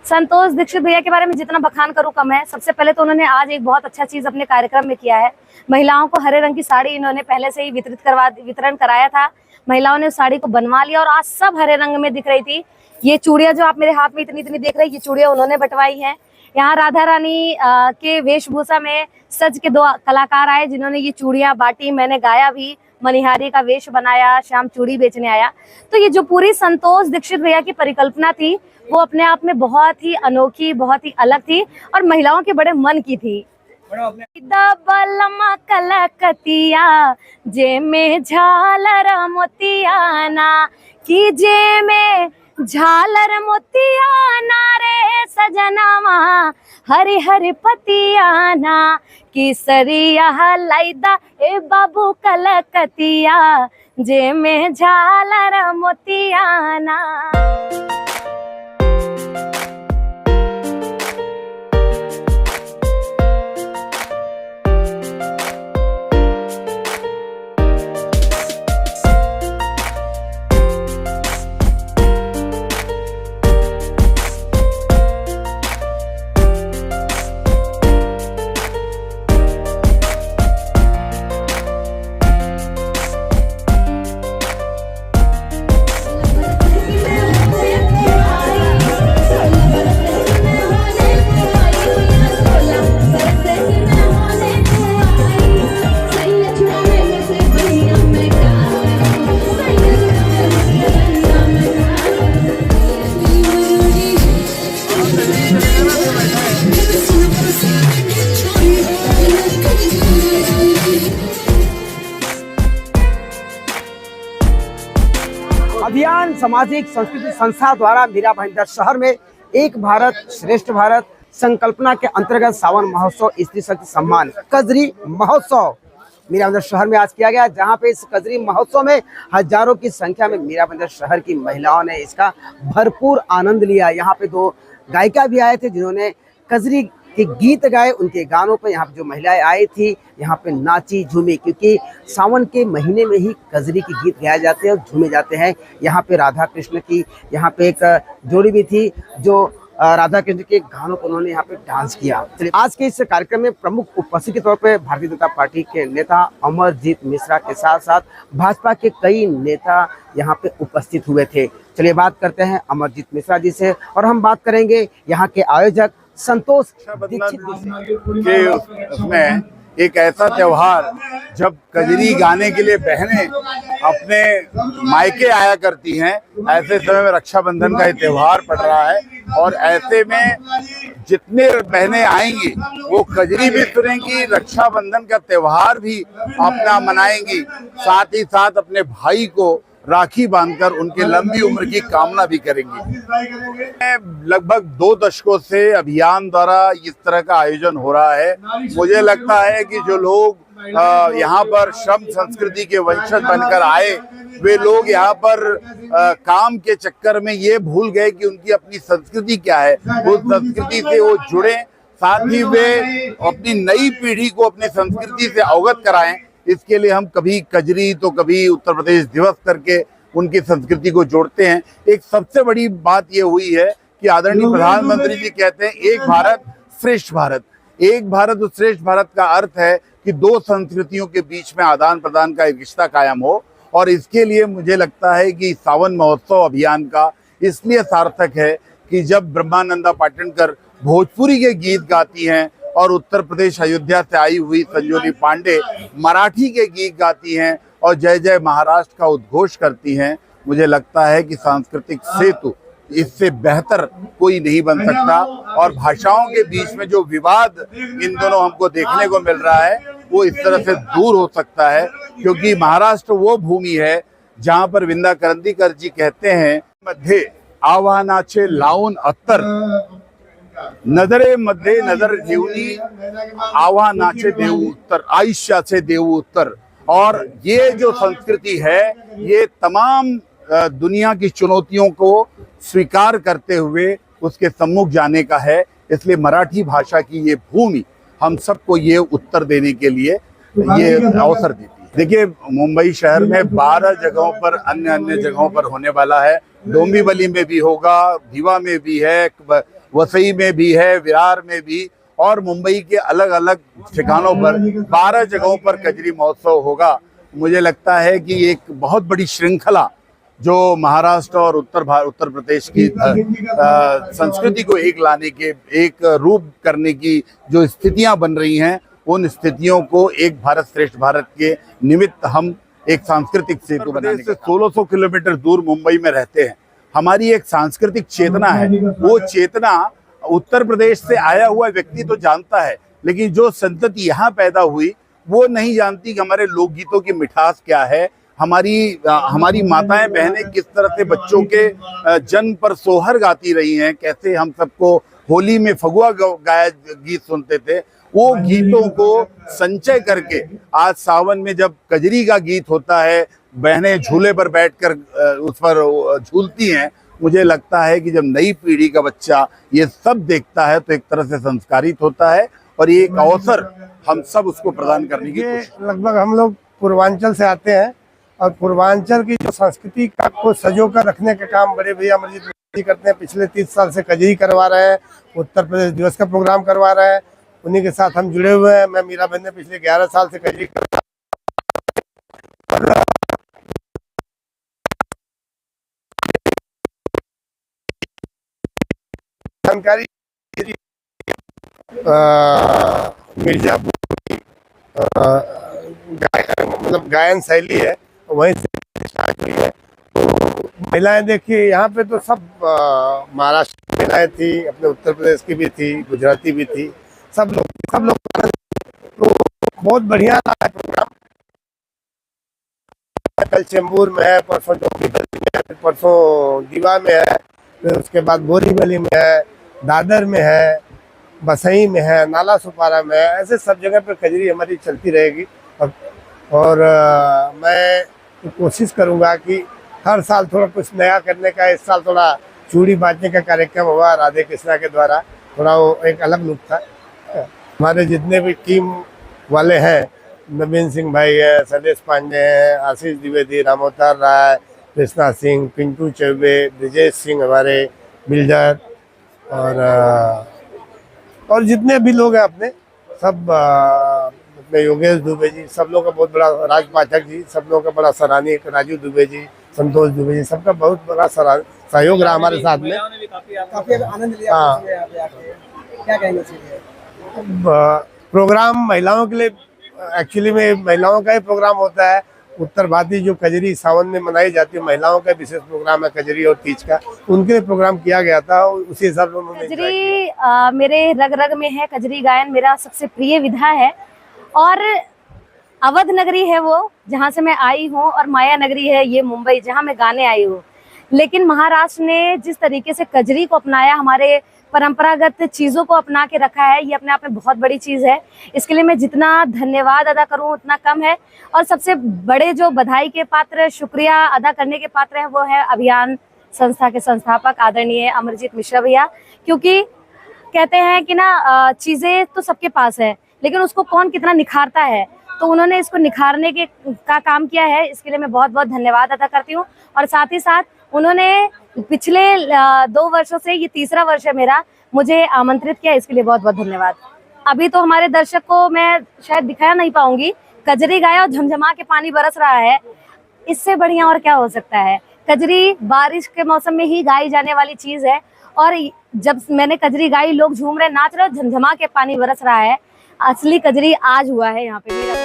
संतोष दीक्षित भैया के बारे में जितना बखान करूं कम है। सबसे पहले तो उन्होंने आज एक बहुत अच्छा चीज अपने कार्यक्रम में किया है। महिलाओं को हरे रंग की साड़ी इन्होंने पहले से ही वितरण कराया था। महिलाओं ने उस साड़ी को बनवा लिया और आज सब हरे रंग में दिख रही थी। ये चूड़ियां जो आप मेरे हाथ में इतनी इतनी देख रही है, ये चूड़ियां उन्होंने बंटवाई हैं। यहाँ राधा रानी के वेशभूषा में सज के 2 कलाकार आए जिन्होंने ये चूड़ियां बांटी। मैंने गाया भी, मनिहारी का वेश बनाया, शाम चूड़ी बेचने आया। तो ये जो पूरी संतोष दीक्षित भैया की परिकल्पना थी वो अपने आप में बहुत ही अनोखी, बहुत ही अलग थी और महिलाओं के बड़े मन की थी। दबलमा कलकतिया जे में झालर मोतियाना की जे में झालर मोतियाना रे सजनावा हरि हरि पतियाना की सरिया लाइदा ए बाबू कलकतिया जे में झालर मोतियाना। अभियान सामाजिक संस्कृति संस्था द्वारा मीरा भाईंदर शहर में एक भारत श्रेष्ठ भारत संकल्पना के अंतर्गत सावन महोत्सव स्त्री शक्ति सम्मान कजरी महोत्सव मीरा भाईंदर शहर में आज किया गया, जहां पे इस कजरी महोत्सव में हजारों की संख्या में मीरा भाईंदर शहर की महिलाओं ने इसका भरपूर आनंद लिया। यहाँ पे 2 गायिका भी आए थे जिन्होंने कजरी के गीत गाए। उनके गानों पर यहाँ पे जो महिलाएं आई थी यहाँ पे नाची झूमी, क्योंकि सावन के महीने में ही कजरी के गीत गाए जाते हैं और झूमे जाते हैं। यहाँ पे राधा कृष्ण की यहाँ पे एक जोड़ी भी थी जो राधा कृष्ण के गानों पर उन्होंने यहाँ पे डांस किया। आज के इस कार्यक्रम में प्रमुख उपस्थित के तौर पे भारतीय जनता पार्टी के नेता अमरजीत मिश्रा के साथ साथ भाजपा के कई नेता यहाँ पे उपस्थित हुए थे। चलिए बात करते हैं अमरजीत मिश्रा जी से और हम बात करेंगे यहाँ के आयोजक संतोष दीक्षित के उसमें एक ऐसा त्योहार जब कजरी गाने के लिए बहनें अपने मायके आया करती हैं, ऐसे समय में रक्षाबंधन का ये त्योहार पड़ रहा है और ऐसे में जितने बहनें आएंगी वो कजरी भी सुनेंगी, रक्षाबंधन का त्योहार भी अपना मनाएंगी, साथ ही साथ अपने भाई को राखी बांधकर उनकी लंबी उम्र की कामना भी करेंगी। लगभग 2 दशकों से अभियान द्वारा इस तरह का आयोजन हो रहा है। मुझे लगता है कि जो लोग यहाँ पर श्रम संस्कृति के वंशज बनकर आए, वे लोग यहाँ पर काम के चक्कर में ये भूल गए कि उनकी अपनी संस्कृति क्या है। उस संस्कृति से वो जुड़े, साथ ही वे अपनी नई पीढ़ी को अपनी संस्कृति से अवगत कराएं। इसके लिए हम कभी कजरी तो कभी उत्तर प्रदेश दिवस करके उनकी संस्कृति को जोड़ते हैं। एक सबसे बड़ी बात ये हुई है कि आदरणीय प्रधानमंत्री जी कहते हैं एक भारत श्रेष्ठ भारत। एक भारत और श्रेष्ठ भारत का अर्थ है कि 2 संस्कृतियों के बीच में आदान प्रदान का एक रिश्ता कायम हो, और इसके लिए मुझे लगता है कि सावन महोत्सव अभियान का इसलिए सार्थक है कि जब ब्रह्मानंदा पाटणकर भोजपुरी के गीत गाती हैं और उत्तर प्रदेश अयोध्या से आई हुई संजोली पांडे मराठी के गीत गाती हैं और जय जय महाराष्ट्र का उद्घोष करती हैं, मुझे लगता है कि सांस्कृतिक सेतु इससे बेहतर कोई नहीं बन सकता। और भाषाओं के बीच में जो विवाद इन दोनों हमको देखने को मिल रहा है वो इस तरह से दूर हो सकता है, क्योंकि महाराष्ट्र वो भूमि है जहां पर विंदा करंदीकर जी कहते हैं, मध्ये आव्हानाचे लावून अत्तर नजरे मध्ये नजर ठेवली आव्हानाचे देऊ उत्तर, आयुष्याचे देऊ उत्तर। और ये जो संस्कृति है ये तमाम दुनिया की चुनौतियों को स्वीकार करते हुए उसके सम्मुख जाने का है। इसलिए मराठी भाषा की ये भूमि हम सबको ये उत्तर देने के लिए ये अवसर देती है। देखिए, मुंबई शहर में 12 जगहों पर अन्य अन्य जगहों पर होने वाला है। डोंबिवली में भी होगा, रीवा में भी है, वसई में भी है, विरार में भी, और मुंबई के अलग अलग ठिकानों पर 12 जगहों पर कजरी महोत्सव होगा। मुझे लगता है कि एक बहुत बड़ी श्रृंखला जो महाराष्ट्र और उत्तर प्रदेश की संस्कृति को एक लाने के, एक रूप करने की जो स्थितियां बन रही हैं, उन स्थितियों को एक भारत श्रेष्ठ भारत के निमित्त हम एक सांस्कृतिक सेतु बनाने से 1600 किलोमीटर दूर मुंबई में रहते हैं। हमारी एक सांस्कृतिक चेतना है। वो चेतना उत्तर प्रदेश से आया हुआ व्यक्ति तो जानता है, लेकिन जो संतति यहाँ पैदा हुई वो नहीं जानती कि हमारे लोकगीतों की मिठास क्या है। हमारी माताएं बहनें किस तरह से बच्चों के जन्म पर सोहर गाती रही हैं, कैसे हम सबको होली में फगुआ गाया गीत सुनते थे, वो गीतों को संचय करके आज सावन में जब कजरी का गीत होता है, बहनें झूले पर बैठकर उस पर झूलती हैं। मुझे लगता है कि जब नई पीढ़ी का बच्चा ये सब देखता है तो एक तरह से संस्कारित होता है, और ये एक अवसर हम सब उसको प्रदान करने की कोशिश। लगभग हम लोग पूर्वांचल से आते हैं, और पूर्वांचल की जो संस्कृति का को सजो कर रखने का काम बड़े भैया अमरजीत जी करते हैं। पिछले 30 साल से कजरी करवा रहे हैं, उत्तर प्रदेश दिवस का प्रोग्राम करवा रहे हैं, उन्हीं के साथ हम जुड़े हुए हैं। मैं मीरा बहन ने पिछले 11 साल से कजरी जानकारी मिर्जापुर मतलब गायन शैली है, वहीं से स्टार्ट हुई है। तो महिलाएं देखिए यहाँ पे तो सब महाराष्ट्र की महिलाएं थी, अपने उत्तर प्रदेश की भी थी, गुजराती भी थी, सब लोग तो बहुत बढ़िया रहा है प्रोग्राम। कल चेंबूर में है, परसों डोंबिवली में है, परसों रीवा में है, फिर उसके बाद बोरीवली में है, दादर में है, बसई में है, नाला सुपारा में है। ऐसे सब जगह पर कजरी हमारी चलती रहेगी। और मैं कोशिश करूंगा कि हर साल थोड़ा कुछ नया करने का। इस साल थोड़ा चूड़ी बांटने का कार्यक्रम हुआ राधे कृष्णा के द्वारा, थोड़ा वो एक अलग लुक था। हमारे जितने भी टीम वाले हैं, नवीन सिंह भाई है, सलेश पांडे हैं, आशीष द्विवेदी, रामोतार राय, कृष्णा सिंह, पिंटू चौबे, ब्रिजेश सिंह हमारे बिल्डर, और जितने भी लोग हैं अपने सब, अपने योगेश दुबे जी, सब लोग का बहुत बड़ा, राज पाठक जी, सब लोगों का बड़ा सराहनीय, राजू दुबे जी, संतोष दुबे जी, सबका बहुत बड़ा सहयोग रहा हमारे साथ में। काफी आनंद लिया आपने यहाँ पे आके, क्या कहना चाहिए? प्रोग्राम महिलाओं के लिए, एक्चुअली में महिलाओं का ही प्रोग्राम होता है। उत्तर भारतीय जो कजरी सावन में मनाई जाती है, महिलाओं का विशेष प्रोग्राम है कजरी और तीज का, उनके लिए प्रोग्राम किया गया था। उसी हिसाब से उन्होंने कजरी मेरे रग रग में है। कजरी गायन मेरा सबसे प्रिय विधा है, और अवध नगरी है वो जहाँ से मैं आई हूँ, और माया नगरी है ये मुंबई जहाँ मैं गाने आई हूँ। लेकिन महाराष्ट्र ने जिस तरीके से कजरी को अपनाया, हमारे परंपरागत चीज़ों को अपना के रखा है, ये अपने आप में बहुत बड़ी चीज़ है। इसके लिए मैं जितना धन्यवाद अदा करूँ उतना कम है। और सबसे बड़े जो बधाई के पात्र, शुक्रिया अदा करने के पात्र हैं, वो है अभियान संस्था के संस्थापक आदरणीय अमरजीत मिश्रा भैया। क्योंकि कहते हैं कि ना, चीज़ें तो सबके पास है, लेकिन उसको कौन कितना निखारता है, तो उन्होंने इसको निखारने का काम किया है। इसके लिए मैं बहुत बहुत धन्यवाद अदा करती हूँ। और साथ ही साथ उन्होंने पिछले 2 वर्षों से, ये तीसरा वर्ष है मेरा, मुझे आमंत्रित किया, इसके लिए बहुत बहुत धन्यवाद। अभी तो हमारे दर्शक को मैं शायद दिखा नहीं पाऊंगी, कजरी गाया और झमझमा के पानी बरस रहा है, इससे बढ़िया और क्या हो सकता है। कजरी बारिश के मौसम में ही गाई जाने वाली चीज है, और जब मैंने कजरी गाई, लोग झूम रहे, नाच रहे, झमझमा के पानी बरस रहा है। असली कजरी आज हुआ है यहाँ पे।